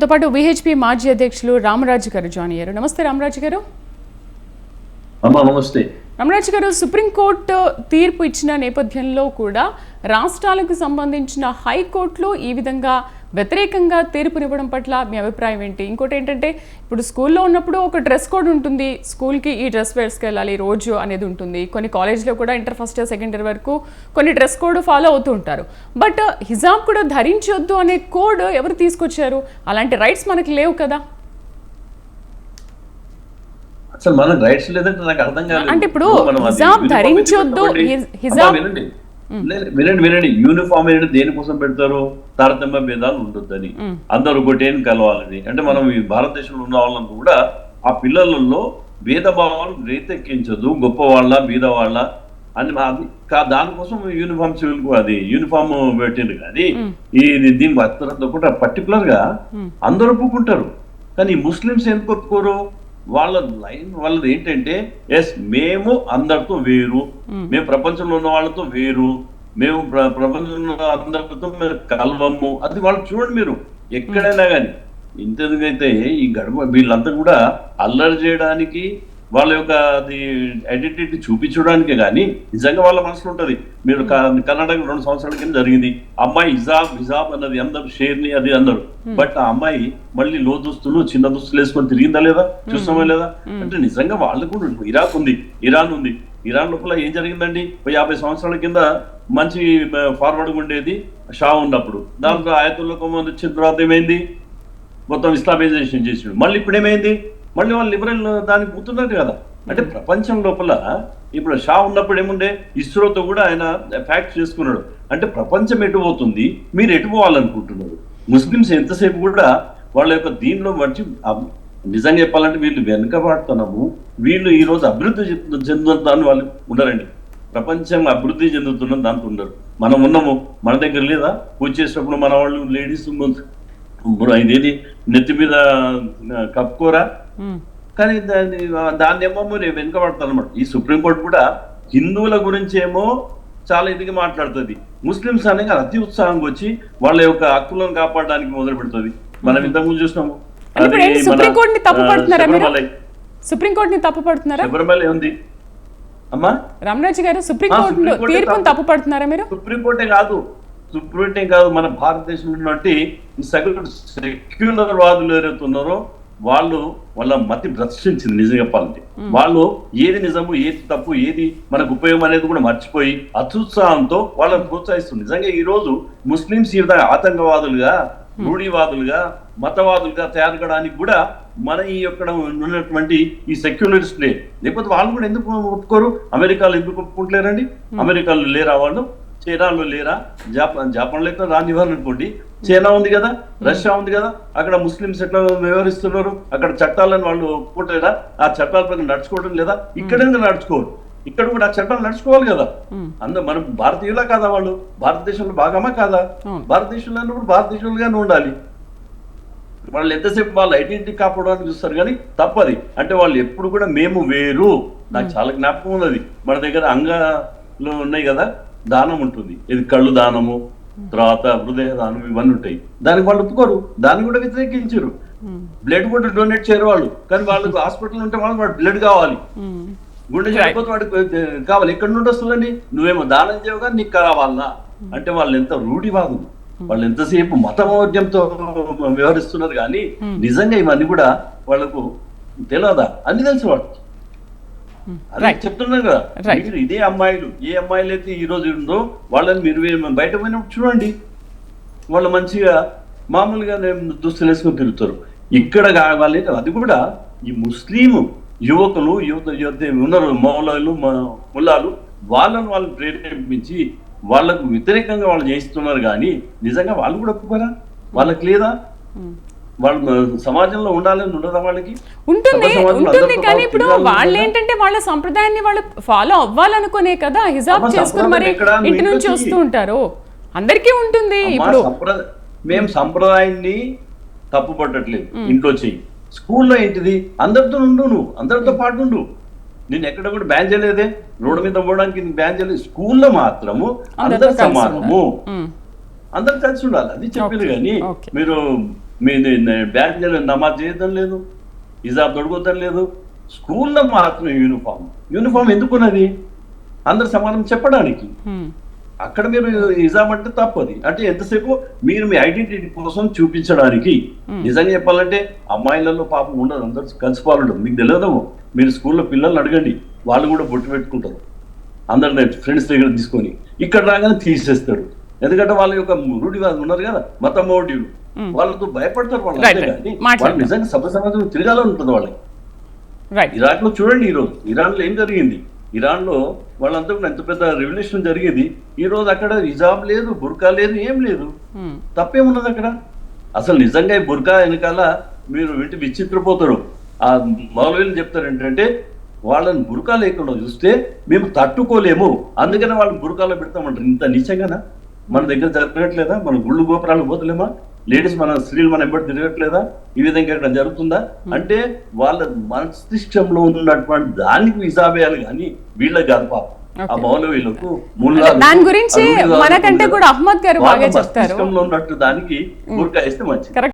మనతో పాటు విహెచ్పి మాజీ అధ్యక్షులు రామరాజు గారు జాయిన్ అయ్యారు. నమస్తే రామరాజు గారు. నమస్తే రామరాజు గారు, సుప్రీంకోర్టు తీర్పు ఇచ్చిన నేపథ్యంలో కూడా రాష్ట్రాలకు సంబంధించిన హైకోర్టులో ఈ విధంగా వ్యతిరేకంగా తీర్పునివ్వడం పట్ల మీ అభిప్రాయం ఏంటి? ఇంకోటి ఏంటంటే, ఇప్పుడు స్కూల్లో ఉన్నప్పుడు ఒక డ్రెస్ కోడ్ ఉంటుంది, స్కూల్కి ఈ డ్రెస్ వేసుకెళ్ళాలి రోజు అనేది ఉంటుంది. కొన్ని కాలేజ్లో కూడా inter first year second year వరకు కొన్ని డ్రెస్ కోడ్ ఫాలో అవుతూ ఉంటారు. బట్ హిజాబ్ కూడా ధరించొద్దు అనే కోడ్ ఎవరు తీసుకొచ్చారు? అలాంటి రైట్స్ మనకి లేవు కదా. అసలు మనకు రైట్స్ లేదంటే నాకు అర్థం కాదు. అంటే ఇప్పుడు హిజాబ్ ధరించొద్దు, హిజాబ్ వినండి యూనిఫామ్ ఏంటి, దేనికోసం పెడతారు? తారతమ్య భేదాలు ఉండొద్దని, అందరూ ఒకటేని కలవాలని. అంటే మనం ఈ భారతదేశంలో ఉన్న వాళ్ళంతా కూడా ఆ పిల్లలలో భేదభావాలు రేతెక్కించదు, గొప్ప వాళ్ళ బీద వాళ్ళ అని అది దానికోసం యూనిఫామ్ సివిల్ అది యూనిఫామ్ పెట్టింది. కానీ దీని కూడా పర్టికులర్ గా అందరూ ఒప్పుకుంటారు. కానీ ముస్లిమ్స్ ఎందుకు ఒప్పుకోరు? వాళ్ళ లైన్ వాళ్ళది ఏంటంటే, ఎస్ మేము అందరితో వేరు, మేము ప్రపంచంలో ఉన్న వాళ్ళతో వేరు, మేము ప్రపంచంలో ఉన్న అందరితో మేము కలవము. అది వాళ్ళు చూడండి, మీరు ఎక్కడైనా కానీ ఇంతెందుకైతే ఈ గడప వీళ్ళంతా కూడా అల్లరి చేయడానికి, వాళ్ళ యొక్క అది ఐడెంటిటీ చూపించడానికే కానీ నిజంగా వాళ్ళ మనసులో ఉంటుంది. మీరు కర్ణాటక 2 సంవత్సరాల కింద జరిగింది, అమ్మాయి హిజాబ్ అన్నది అందరు షేర్ని అది అన్నారు. బట్ ఆ అమ్మాయి మళ్ళీ లో దుస్తులు చిన్న దుస్తులు వేసుకొని తిరిగిందా లేదా, చూస్తామా లేదా? అంటే నిజంగా వాళ్ళకు ఇరాక్ ఉంది, ఇరాన్ ఉంది. ఇరాన్ లోపల ఏం జరిగిందండి? 50 సంవత్సరాల కింద మంచి ఫార్వర్డ్గా ఉండేది షా ఉన్నప్పుడు. దాంట్లో ఆయతుల్లా కొమ్మని వచ్చిన తర్వాత ఏమైంది? మొత్తం ఇస్లామైజేషన్ చేసిండు. మళ్ళీ ఇప్పుడు ఏమైంది? మళ్ళీ వాళ్ళు లిబరల్ దానికి పోతున్నారు కదా. అంటే ప్రపంచం లోపల ఇప్పుడు షా ఉన్నప్పుడు ఏముండే, ఇస్రోతో కూడా ఆయన ఫ్యాక్ట్ చేసుకున్నాడు. అంటే ప్రపంచం ఎటు పోతుంది, మీరు ఎటు పోవాలనుకుంటున్నారు? ముస్లిమ్స్ ఎంతసేపు కూడా వాళ్ళ యొక్క దీనిలో మంచి నిజంగా చెప్పాలంటే వీళ్ళు వెనుకబడుతున్నాము, వీళ్ళు ఈ రోజు అభివృద్ధి చెందుతాను వాళ్ళు ఉండరండి. ప్రపంచం అభివృద్ధి చెందుతున్న దాంతో ఉండరు. మనం ఉన్నాము, మన దగ్గర లేదా? పూజ చేసేటప్పుడు మన వాళ్ళు లేడీస్ ఇదేది నెత్తి మీద కప్పుకోరా, కానీ దాన్ని ఏమో మీరు వెనుకబడతారు అనమాట. ఈ సుప్రీంకోర్టు కూడా హిందువుల గురించి ఏమో చాలా ఇదిగా మాట్లాడుతుంది, ముస్లిమ్స్ అనేది అతి ఉత్సాహంగా వచ్చి వాళ్ళ యొక్క హక్కులను కాపాడడానికి మొదలు పెడుతుంది. మనం ఇంతకుముందు చూసినాము. శబరిమల ఉంది అమ్మా రామరాజు గారు, సుప్రీంకోర్టు తీర్పును తప్పు పడుతున్నారా మీరు? సుప్రీంకోర్టే కాదు, మన భారతదేశంలో ఉన్నట్టు ఈ సెక్యులర్ వాదులు ఎవరైతే ఉన్నారో వాళ్ళ మతి భ్రష్టించింది. నిజం చెప్పాలంటే వాళ్ళు ఏది నిజము, ఏది తప్పు, ఏది మనకు ఉపయోగం అనేది కూడా మర్చిపోయి అత్యుత్సాహంతో వాళ్ళని ప్రోత్సహిస్తుంది. నిజంగా ఈ రోజు ముస్లింస్ ఈ విధంగా ఆతంకవాదులుగా, రూఢివాదులుగా, మతవాదులుగా తయారు కావడానికి కూడా మన ఈ యొక్క ఉన్నటువంటి ఈ సెక్యులరిస్ట్లే. లేకపోతే వాళ్ళు కూడా ఎందుకు ఒప్పుకోరు? అమెరికాలో ఎందుకు ఒప్పుకుంటలేరండి? అమెరికాలో లేరా వాళ్ళు? చైనాలో లేరా? జపాన్లో అయితే రానివ్వరు అనుకోండి. చైనా ఉంది కదా, రష్యా ఉంది కదా, అక్కడ ముస్లింస్ ఎట్లా వ్యవహరిస్తున్నారు? అక్కడ చట్టాలను వాళ్ళు ఒప్పుకుంటారా? ఆ చట్టాల ప్రకారం నడుచుకోవడం లేదా? ఇక్కడ నడుచుకోరు, ఇక్కడ కూడా ఆ చట్టాలు నడుచుకోవాలి కదా. మనం భారతీయులా కాదా? వాళ్ళు భారతదేశంలో భాగమా కాదా? భారతదేశంలో అన్నప్పుడు భారతదేశంలోగానే ఉండాలి. వాళ్ళు ఎంతసేపు వాళ్ళ ఐడెంటిటీ కాపాడడానికి చూస్తారు, కానీ తప్పది. అంటే వాళ్ళు ఎప్పుడు కూడా మేము వేరు. నాకు చాలా జ్ఞాపకం ఉన్నది, మన దగ్గర అంగాలు ఉన్నాయి కదా, దానం ఉంటుంది, ఇది కళ్ళు దానము, తర్వాత హృదయ దానం, ఇవన్నీ ఉంటాయి. దానికి వాళ్ళు ఒప్పుకోరు, దాన్ని కూడా వ్యతిరేకించారు. బ్లడ్ కూడా డొనేట్ చేయరు వాళ్ళు, కానీ వాళ్ళకి హాస్పిటల్ ఉంటే వాడు బ్లడ్ కావాలి, గుండె చనిపోతే వాడికి కావాలి. ఎక్కడి నుండి వస్తుందండి? నువ్వేమో దానం చేయవుగా నీకు కావాలా? అంటే వాళ్ళు ఎంత రూఢివాదులు, వాళ్ళు ఎంతసేపు మతమౌఢ్యంతో వ్యవహరిస్తున్నారు. కానీ నిజంగా ఇవన్నీ కూడా వాళ్ళకు తెలియదా? అన్ని తెలుసు వాళ్ళకి. అదే చెప్తున్నారు కదా, మీరు ఇదే అమ్మాయిలు, ఏ అమ్మాయిలు అయితే ఈ రోజు ఉందో వాళ్ళని మీరు బయట పోయినప్పుడు చూడండి, వాళ్ళు మంచిగా మామూలుగా దుస్తులు వేసుకొని తిరుగుతారు. ఇక్కడ కావాలి. అది కూడా ఈ ముస్లిం యువకులు యువత ఉన్నారు, మౌలాలు ముల్లాలు, వాళ్ళని ప్రేరేపించి వాళ్ళకు వ్యతిరేకంగా వాళ్ళు చేస్తున్నారు. కానీ నిజంగా వాళ్ళు కూడా ఒప్పుకోరా? వాళ్ళకి లేదా? వాళ్ళు సమాజంలో ఉండాలని ఉండదా? వాళ్ళకి ఉంటుంది, కానీ ఇప్పుడు వాళ్ళు ఏంటంటే వాళ్ళ సంప్రదాయాన్ని వాళ్ళు ఫాలో అవ్వాలనుకునే కదా హిజాబ్ చేసుకుని మరి ఇంటి నుంచి వస్తూ ఉంటారు. అందరికీ ఉంటుంది. ఇప్పుడు మేము సంప్రదాయాన్ని తప్పు పట్టట్లేదు, ఇంట్లో చెయ్యి. స్కూల్లో ఏంటిది? అందరితో ఉండు, నువ్వు అందరితో పాటు ఉండు. నేను ఎక్కడ కూడా బ్యాన్ చేయలేదే, రోడ్డు మీద పోవడానికి బ్యాన్ చేయలేదు. స్కూల్లో మాత్రము అందరు సమానము, అందరు కలిసి ఉండాలి, అది చెప్పింది. కానీ మీరు మీ బ్యాంక్ నమాజ్ చేయడం లేదు, హిజాబ్ తొడగొద్దని లేదు. స్కూల్లో మాత్రం యూనిఫామ్ ఎందుకున్నది? అందరు సమానం చెప్పడానికి. అక్కడ మీరు హిజాబ్ అంటే తప్పది. అంటే ఎంతసేపు మీరు మీ ఐడెంటిటీ కోసం చూపించడానికి. నిజంగా చెప్పాలంటే అమ్మాయిలలో పాపం ఉండదు, అందరు కలిసిపోవాలి. మీకు తెలియదేమో, మీరు స్కూల్లో పిల్లల్ని అడగండి, వాళ్ళు కూడా బొట్టు పెట్టుకుంటారు అందరిని ఫ్రెండ్స్ దగ్గర తీసుకొని. ఇక్కడ రాగానే తీసేస్తారు. ఎందుకంటే వాళ్ళ యొక్క రూఢివాదులు ఉన్నారు కదా, మత మోటివ్లు, వాళ్ళతో భయపడతారు. వాళ్ళు కానీ వాళ్ళు నిజంగా సమాజం తిరగాలని ఉంటుంది వాళ్ళకి. ఇరాక్ లో చూడండి, ఈరోజు ఇరాన్ లో ఏం జరిగింది? ఇరాన్ లో వాళ్ళంతా ఎంత పెద్ద రెవల్యూషన్ జరిగింది. ఈ రోజు అక్కడ హిజాబ్ లేదు, బుర్కా లేదు, ఏం లేదు. తప్పేమున్నది అక్కడ? అసలు నిజంగా ఈ బుర్కా వెనకాల మీరు వింటి విచిత్రపోతారు. ఆ మౌలవీలు చెప్తారు ఏంటంటే, వాళ్ళని బుర్కా లేకుండా చూస్తే మేము తట్టుకోలేము, అందుకనే వాళ్ళని బుర్కాలో పెడతామంటారు. ఇంత నీచంగానా? మన దగ్గర జరగట్లేదా? మన గుళ్ళు గోపురాలు పోతలేమా? లేడీస్ మన స్త్రీలు మన ఎంబడి తిరగట్లేదా? ఈ విధంగా ఇక్కడ జరుగుతుందా? అంటే వాళ్ళ మస్తిష్కంలో ఉన్నటువంటి దానికి హిజాబేయాలి కానీ వీళ్ళకి కాదు పాపం. ఆ మౌలవీలకు దాని గురించి మనకంటే కూడా అహ్మద్ గారు బాగా చెప్తారు. మస్తిష్కంలో ఉన్నట్టు దానికి బుర్కా వేస్తే మంచిది.